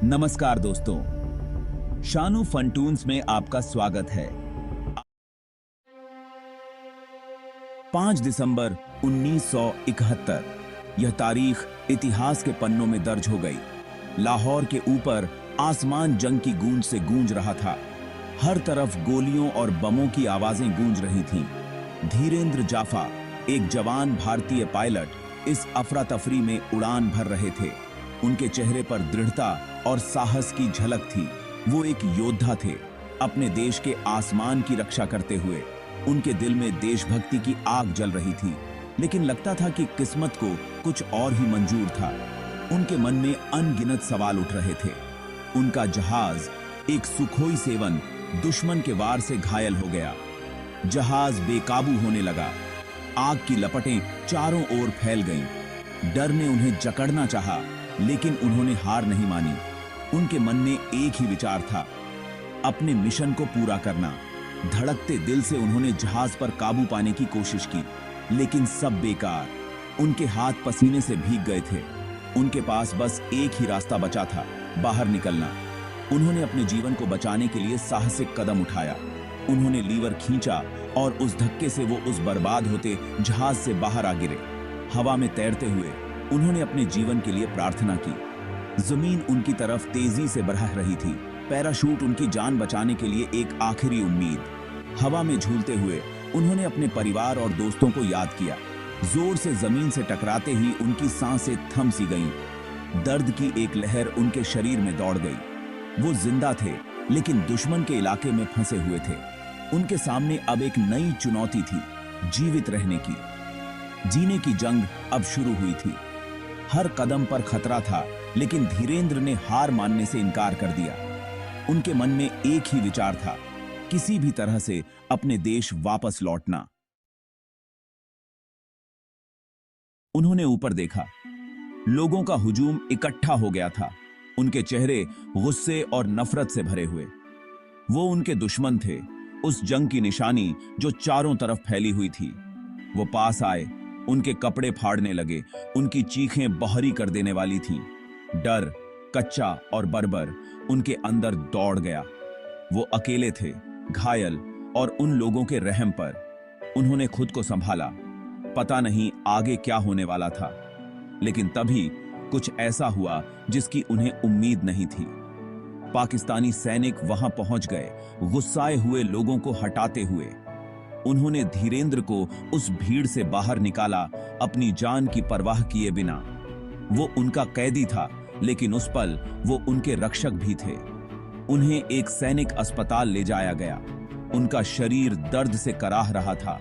नमस्कार दोस्तों, शानू फंटून्स में आपका स्वागत है। 5 दिसंबर 1971 यह तारीख इतिहास के पन्नों में दर्ज हो गई। लाहौर के ऊपर आसमान जंग की गूंज से गूंज रहा था। हर तरफ गोलियों और बमों की आवाजें गूंज रही थीं। धीरेंद्र जाफा, एक जवान भारतीय पायलट, इस अफरा तफरी में उड़ान भर रहे थे। उनके चेहरे पर दृढ़ता और साहस की झलक थी। वो एक योद्धा थे, अपने देश के आसमान की रक्षा करते हुए। उनके दिल में देशभक्ति की आग जल रही थी, लेकिन लगता था कि किस्मत को कुछ और ही मंजूर था। उनके मन में अनगिनत सवाल उठ रहे थे। उनका जहाज, एक सुखोई 7, दुश्मन के वार से घायल हो गया। जहाज बेकाबू होने लगा। आग की लपटें चारों ओर फैल गईं। डर ने उन्हें जकड़ना चाहा, लेकिन उन्होंने हार नहीं मानी। उनके मन में एक ही विचार था, अपने मिशन को पूरा करना। धड़कते दिल से उन्होंने जहाज पर काबू पाने की कोशिश की, लेकिन सब बेकार। उनके हाथ पसीने से भीग गए थे। उनके पास बस एक ही रास्ता बचा था, बाहर निकलना। उन्होंने अपने जीवन को बचाने के लिए साहसिक कदम उठाया। उन्होंने लीवर खींचा और उस धक्के से वो उस बर्बाद होते जहाज से बाहर आ गिरे। हवा में तैरते हुए उन्होंने अपने जीवन के लिए प्रार्थना की। जमीन उनकी तरफ तेजी से बढ़ रही थी। पैराशूट उनकी जान बचाने के लिए एक आखिरी उम्मीद। हवा में झूलते हुए उन्होंने अपने परिवार और दोस्तों को याद किया। जोर से जमीन से टकराते ही उनकी सांसें थम सी गईं। दर्द की एक लहर उनके शरीर में दौड़ गई। वो जिंदा थे, लेकिन दुश्मन के इलाके में फंसे हुए थे। उनके सामने अब एक नई चुनौती थी, जीवित रहने की। जीने की जंग अब शुरू हुई थी। हर कदम पर खतरा था, लेकिन धीरेंद्र ने हार मानने से इनकार कर दिया। उनके मन में एक ही विचार था, किसी भी तरह से अपने देश वापस लौटना। उन्होंने ऊपर देखा। लोगों का हुजूम इकट्ठा हो गया था। उनके चेहरे गुस्से और नफरत से भरे हुए। वो उनके दुश्मन थे, उस जंग की निशानी जो चारों तरफ फैली हुई थी। वो पास आए, उनके कपड़े फाड़ने लगे। उनकी चीखें बहरी कर देने वाली थीं। डर, कच्चा और बर्बर उनके अंदर दौड़ गया। वो अकेले थे, घायल, और उन लोगों के रहम पर। उन्होंने खुद को संभाला। पता नहीं आगे क्या होने वाला था, लेकिन तभी कुछ ऐसा हुआ जिसकी उन्हें उम्मीद नहीं थी। पाकिस्तानी सैनिक वहां पहुंच गए, गुस्साए हुए लोगों को हटाते हुए। उन्होंने धीरेंद्र को उस भीड़ से बाहर निकाला, अपनी जान की परवाह किए बिना। वो उनका कैदी था, लेकिन उस पल वो उनके रक्षक भी थे। उन्हें एक सैनिक अस्पताल ले जाया गया। उनका शरीर दर्द से कराह रहा था।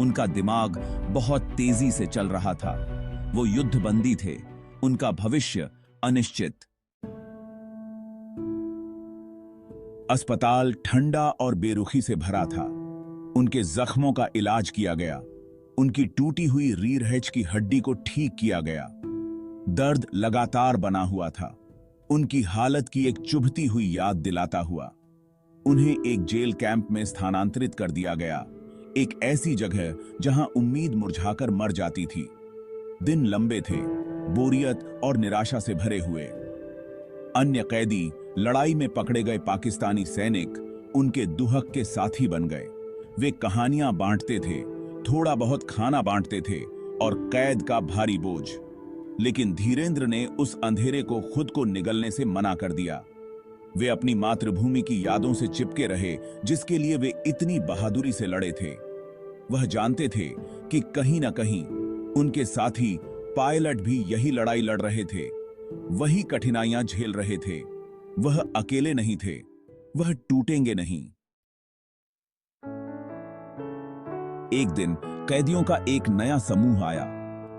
उनका दिमाग बहुत तेजी से चल रहा था। वो युद्धबंदी थे, उनका भविष्य अनिश्चित। अस्पताल ठंडा और बेरुखी से भरा था। उनके जख्मों का इलाज किया गया। उनकी टूटी हुई रीढ़ की हड्डी को ठीक किया गया। दर्द लगातार बना हुआ था, उनकी हालत की एक चुभती हुई याद दिलाता हुआ। उन्हें एक जेल कैंप में स्थानांतरित कर दिया गया, एक ऐसी जगह जहां उम्मीद मुरझाकर मर जाती थी। दिन लंबे थे, बोरियत और निराशा से भरे हुए। अन्य कैदी, लड़ाई में पकड़े गए पाकिस्तानी सैनिक उनके दुहक के साथी बन गए। वे कहानियां बांटते थे, थोड़ा बहुत खाना बांटते थे और कैद का भारी बोझ। लेकिन धीरेंद्र ने उस अंधेरे को खुद को निगलने से मना कर दिया। वे अपनी मातृभूमि की यादों से चिपके रहे, जिसके लिए वे इतनी बहादुरी से लड़े थे। वह जानते थे कि कहीं ना कहीं उनके साथी पायलट भी यही लड़ाई लड़ रहे थे, वही कठिनाइयां झेल रहे थे। वह अकेले नहीं थे, वह टूटेंगे नहीं। एक दिन कैदियों का एक नया समूह आया।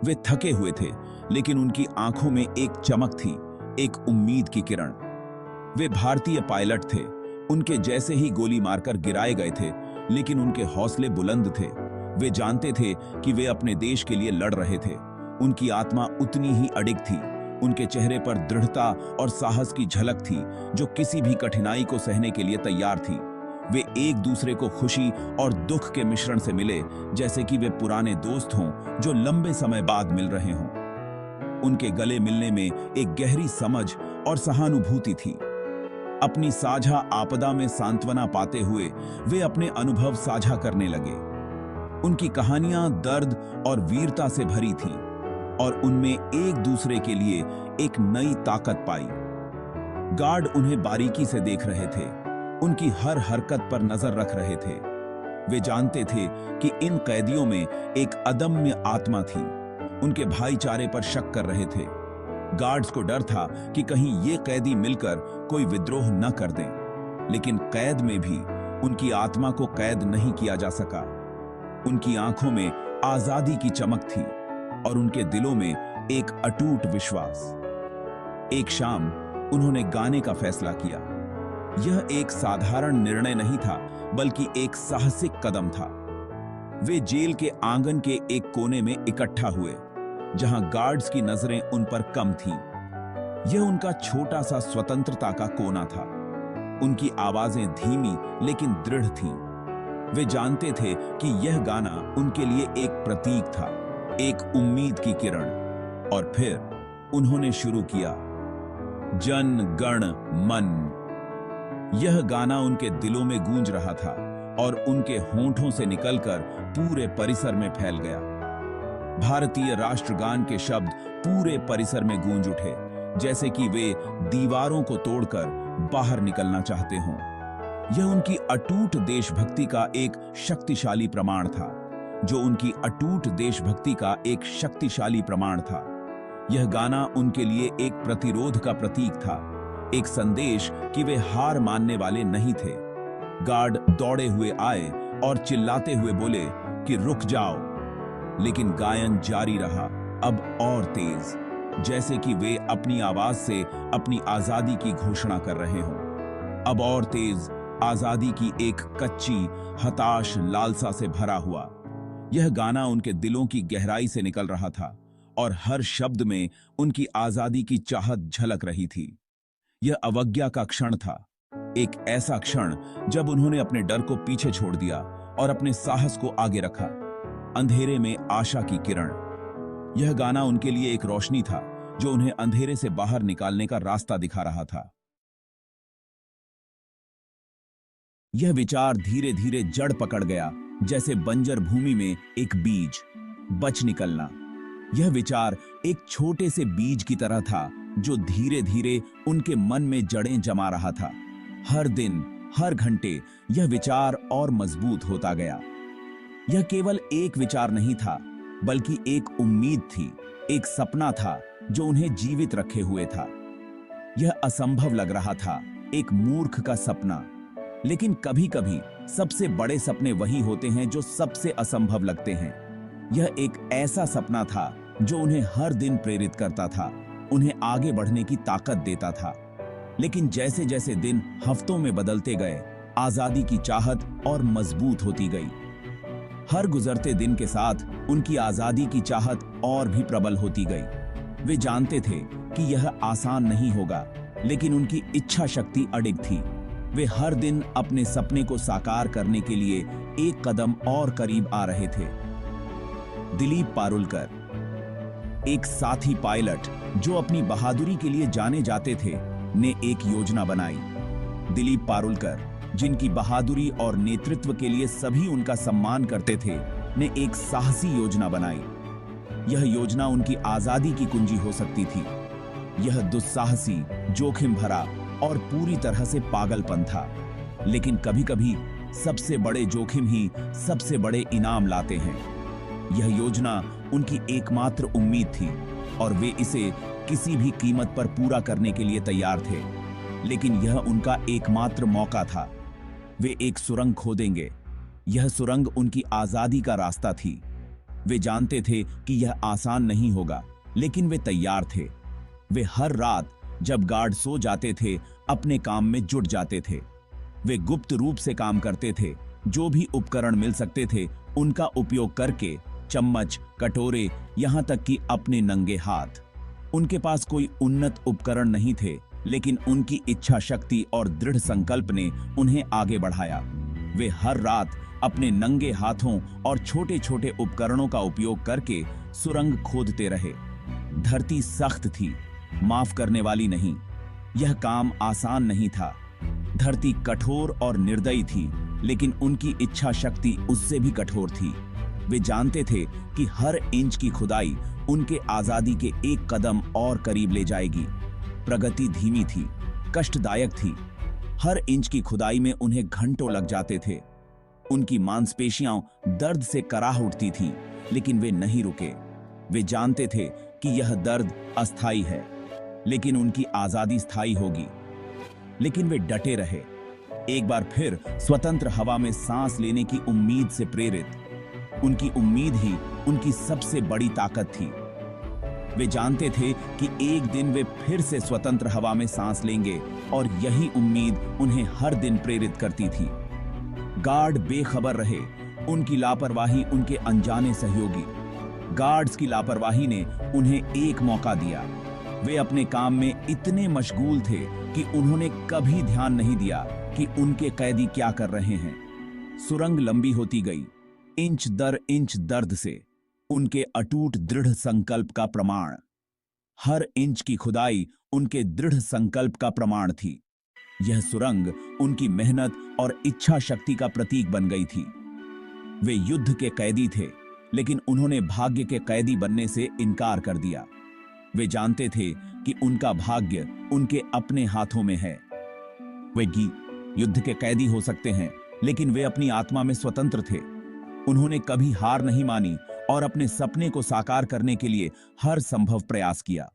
वे थके हुए थे, लेकिन उनकी आंखों में एक चमक थी, एक उम्मीद की किरण। वे भारतीय पायलट थे, उनके जैसे ही गोली मारकर गिराए गए थे, लेकिन उनके हौसले बुलंद थे। वे जानते थे कि वे अपने देश के लिए लड़ रहे थे। उनकी आत्मा उतनी ही अडिग थी। उनके चेहरे पर दृढ़ता और साहस की झलक थी, जो किसी भी कठिनाई को सहने के लिए तैयार थी। वे एक दूसरे को खुशी और दुख के मिश्रण से मिले, जैसे कि वे पुराने दोस्त हों जो लंबे समय बाद मिल रहे हों। उनके गले मिलने में एक गहरी समझ और सहानुभूति थी। अपनी साझा आपदा में सांत्वना पाते हुए वे अपने अनुभव साझा करने लगे। उनकी कहानियां दर्द और वीरता से भरी थीं और उनमें एक दूसरे के लिए एक नई ताकत पाई। गार्ड उन्हें बारीकी से देख रहे थे, उनकी हर हरकत पर नजर रख रहे थे। वे जानते थे कि इन कैदियों में एक अदम्य आत्मा थी। उनके भाईचारे पर शक कर रहे थे। गार्ड्स को डर था कि कहीं ये कैदी मिलकर कोई विद्रोह न कर दें, लेकिन कैद में भी उनकी आत्मा को कैद नहीं किया जा सका। उनकी आंखों में आजादी की चमक थी और उनके दिलों में एक अटूट विश्वास। एक शाम उन्होंने गाने का फैसला किया। यह एक साधारण निर्णय नहीं था, बल्कि एक साहसिक कदम था। वे जेल के आंगन के एक कोने में इकट्ठा हुए, जहां गार्ड्स की नजरें उन पर कम थीं। यह उनका छोटा सा स्वतंत्रता का कोना था। उनकी आवाजें धीमी लेकिन दृढ़ थीं। वे जानते थे कि यह गाना उनके लिए एक प्रतीक था, एक उम्मीद की किरण। और फिर उन्होंने शुरू किया, जन गण मन। यह गाना उनके दिलों में गूंज रहा था और उनके होंठों से निकलकर पूरे परिसर में फैल गया। भारतीय राष्ट्रगान के शब्द पूरे परिसर में गूंज उठे, जैसे कि वे दीवारों को तोड़कर बाहर निकलना चाहते हों। यह उनकी अटूट देशभक्ति का एक शक्तिशाली प्रमाण था, जो उनकी अटूट देशभक्ति का एक शक्तिशाली प्रमाण था। यह गाना उनके लिए एक प्रतिरोध का प्रतीक था, एक संदेश कि वे हार मानने वाले नहीं थे। गार्ड दौड़े हुए आए और चिल्लाते हुए बोले कि रुक जाओ, लेकिन गायन जारी रहा, अब और तेज, जैसे कि वे अपनी आवाज से अपनी आजादी की घोषणा कर रहे हों। अब और तेज, आजादी की एक कच्ची, हताश लालसा से भरा हुआ। यह गाना उनके दिलों की गहराई से निकल रहा था और हर शब्द में उनकी आजादी की चाहत झलक रही थी। यह अवज्ञा का क्षण था, एक ऐसा क्षण जब उन्होंने अपने डर को पीछे छोड़ दिया और अपने साहस को आगे रखा। अंधेरे में आशा की किरण। यह गाना उनके लिए एक रोशनी था, जो उन्हें अंधेरे से बाहर निकालने का रास्ता दिखा रहा था। यह विचार धीरे धीरे जड़ पकड़ गया, जैसे बंजर भूमि में एक बीज बच निकलना। यह विचार एक छोटे से बीज की तरह था, जो धीरे धीरे उनके मन में जड़ें जमा रहा था। हर दिन, हर घंटे यह विचार और मजबूत होता गया। यह केवल एक विचार नहीं था, बल्कि एक उम्मीद थी, एक सपना था जो उन्हें जीवित रखे हुए था। यह असंभव लग रहा था, एक मूर्ख का सपना, लेकिन कभी-कभी सबसे बड़े सपने वही होते हैं जो सबसे असंभव लगते हैं। यह एक ऐसा सपना था जो उन्हें हर दिन प्रेरित करता था, उन्हें आगे बढ़ने की ताकत देता था। लेकिन जैसे जैसे दिन हफ्तों में बदलते गए, आजादी की चाहत और मजबूत होती गई। हर गुजरते दिन के साथ उनकी आजादी की चाहत और भी प्रबल होती गई। वे जानते थे कि यह आसान नहीं होगा, लेकिन उनकी इच्छा शक्ति अडिग थी। वे हर दिन अपने सपने को साकार करने के लिए एक कदम और करीब आ रहे थे। दिलीप पारुलकर, एक साथी पायलट जो अपनी बहादुरी के लिए जाने जाते थे, ने एक योजना बनाई। दिलीप पारुलकर, जिनकी बहादुरी और नेतृत्व के लिए सभी उनका सम्मान करते थे, ने एक साहसी योजना बनाई। यह योजना उनकी आजादी की कुंजी हो सकती थी। यह दुस्साहसी, जोखिम भरा और पूरी तरह से पागलपन था, लेकिन कभी-कभी सबसे बड़े जोखिम ही सबसे बड़े इनाम लाते हैं। यह योजना उनकी एकमात्र उम्मीद थी और वे इसे किसी भी कीमत पर पूरा करने के लिए तैयार थे। लेकिन यह उनका एकमात्र मौका था। वे एक सुरंग खोदेंगे। यह सुरंग उनकी आजादी का रास्ता थी। वे जानते थे कि यह आसान नहीं होगा, लेकिन वे तैयार थे। वे हर रात जब गार्ड सो जाते थे, अपने काम में जुट जाते थे। वे गुप्त रूप से काम करते थे। जो भी उपकरण मिल सकते थे, उनका उपयोग करके, चम्मच, कटोरे, यहां तक कि अपने नंगे हाथ। उनके पास कोई उन्नत उपकरण नहीं थे, लेकिन उनकी इच्छा शक्ति और दृढ़ संकल्प ने उन्हें आगे बढ़ाया। वे हर रात अपने नंगे हाथों और छोटे छोटे उपकरणों का उपयोग करके सुरंग खोदते रहे। धरती सख्त थी, माफ करने वाली नहीं। यह काम आसान नहीं था। धरती कठोर और निर्दयी थी, लेकिन उनकी इच्छा शक्ति उससे भी कठोर थी। वे जानते थे कि हर इंच की खुदाई उनके आजादी के एक कदम और करीब ले जाएगी। प्रगति धीमी थी, कष्टदायक थी। हर इंच की खुदाई में उन्हें घंटों लग जाते थे। उनकी मांसपेशियां दर्द से कराह उठती थीं, लेकिन वे नहीं रुके। वे जानते थे कि यह दर्द अस्थायी है, लेकिन उनकी आजादी स्थायी होगी। लेकिन वे डटे रहे, एक बार फिर स्वतंत्र हवा में सांस लेने की उम्मीद से प्रेरित। उनकी उम्मीद ही उनकी सबसे बड़ी ताकत थी। वे जानते थे कि एक दिन वे फिर से स्वतंत्र हवा में सांस लेंगे, और यही उम्मीद उन्हें हर दिन प्रेरित करती थी। गार्ड बेखबर रहे, उनकी लापरवाही उनके अनजाने सहयोगी। गार्ड्स की लापरवाही ने उन्हें एक मौका दिया। वे अपने काम में इतने मशगूल थे कि उन्होंने कभी ध्यान नहीं दिया कि उनके कैदी क्या कर रहे हैं। सुरंग लंबी होती गई, इंच दर इंच दर्द से, उनके अटूट दृढ़ संकल्प का प्रमाण। हर इंच की खुदाई उनके दृढ़ संकल्प का प्रमाण थी। यह सुरंग उनकी मेहनत और इच्छा शक्ति का प्रतीक बन गई थी। वे युद्ध के कैदी थे, लेकिन उन्होंने भाग्य के कैदी बनने से इनकार कर दिया। वे जानते थे कि उनका भाग्य उनके अपने हाथों में है। वे युद्ध के कैदी हो सकते हैं, लेकिन वे अपनी आत्मा में स्वतंत्र थे। उन्होंने कभी हार नहीं मानी और अपने सपने को साकार करने के लिए हर संभव प्रयास किया।